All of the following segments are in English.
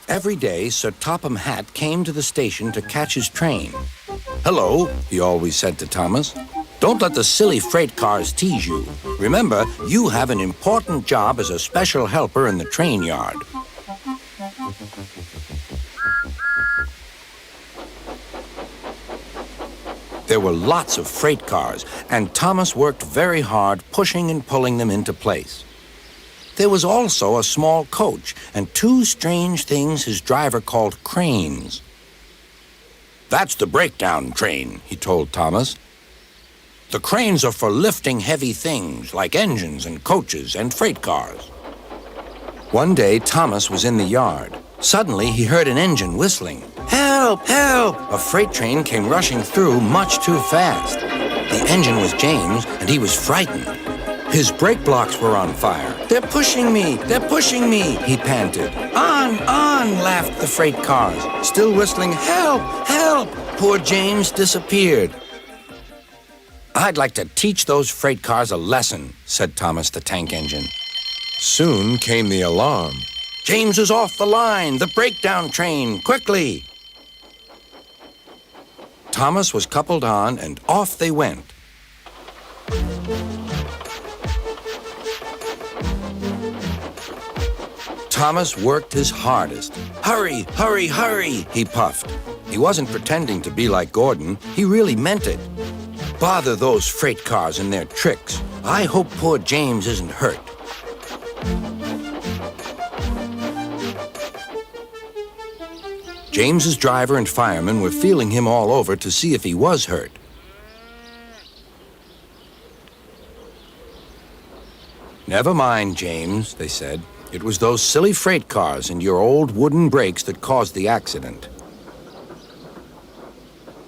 Every day, Sir Topham Hatt came to the station to catch his train. "Hello," he always said to Thomas. "Don't let the silly freight cars tease you. Remember, you have an important job as a special helper in the train yard." There were lots of freight cars, and Thomas worked very hard pushing and pulling them into place. There was also a small coach and two strange things his driver called cranes. "That's the breakdown train," he told Thomas. "The cranes are for lifting heavy things like engines and coaches and freight cars." One day, Thomas was in the yard. Suddenly, he heard an engine whistling. "Help! Help!" A freight train came rushing through much too fast. The engine was James, and he was frightened. His brake blocks were on fire. "They're pushing me! They're pushing me!" he panted. "On! On!" laughed the freight cars, still whistling, "Help! Help!" Poor James disappeared. "I'd like to teach those freight cars a lesson," said Thomas the tank engine. Soon came the alarm. "James is off the line! The breakdown train! Quickly!" Thomas was coupled on, and off they went. Thomas worked his hardest. "Hurry, hurry, hurry," he puffed. He wasn't pretending to be like Gordon. He really meant it. "Bother those freight cars and their tricks. I hope poor James isn't hurt." James's driver and firemen were feeling him all over to see if he was hurt. "Never mind, James," they said. "It was those silly freight cars and your old wooden brakes that caused the accident."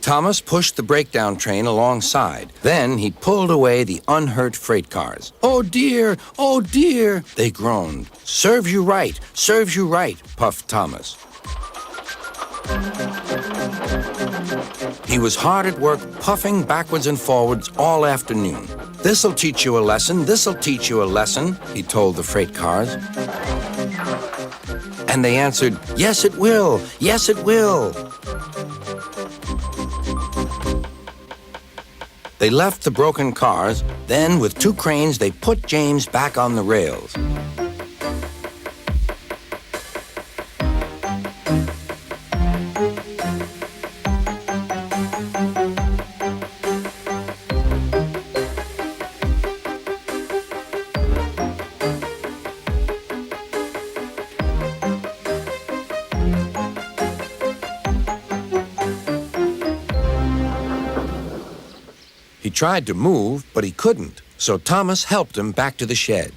Thomas pushed the breakdown train alongside. Then he pulled away the unhurt freight cars. "Oh dear! Oh dear!" they groaned. "Serves you right! Serves you right!" puffed Thomas. He was hard at work, puffing backwards and forwards all afternoon. "This'll teach you a lesson, this'll teach you a lesson," he told the freight cars. And they answered, "Yes, it will, yes, it will." They left the broken cars, then with two cranes they put James back on the rails. He tried to move, but he couldn't, so Thomas helped him back to the shed.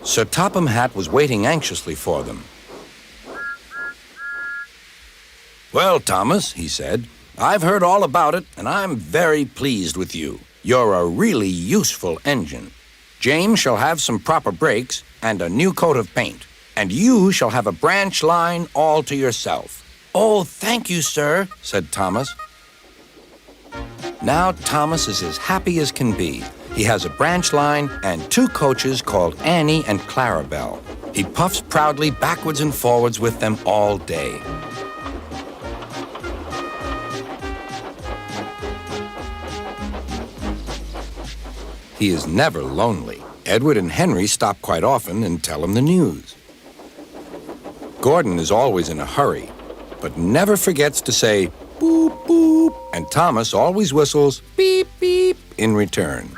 Sir Topham Hatt was waiting anxiously for them. "Well, Thomas," he said, "I've heard all about it, and I'm very pleased with you. You're a really useful engine. James shall have some proper brakes and a new coat of paint, and you shall have a branch line all to yourself." "Oh, thank you, sir," said Thomas. Now Thomas is as happy as can be. He has a branch line and two coaches called Annie and Clarabelle. He puffs proudly backwards and forwards with them all day. He is never lonely. Edward and Henry stop quite often and tell him the news. Gordon is always in a hurry, but never forgets to say, "Boop, boop," and Thomas always whistles, "Beep, beep," in return.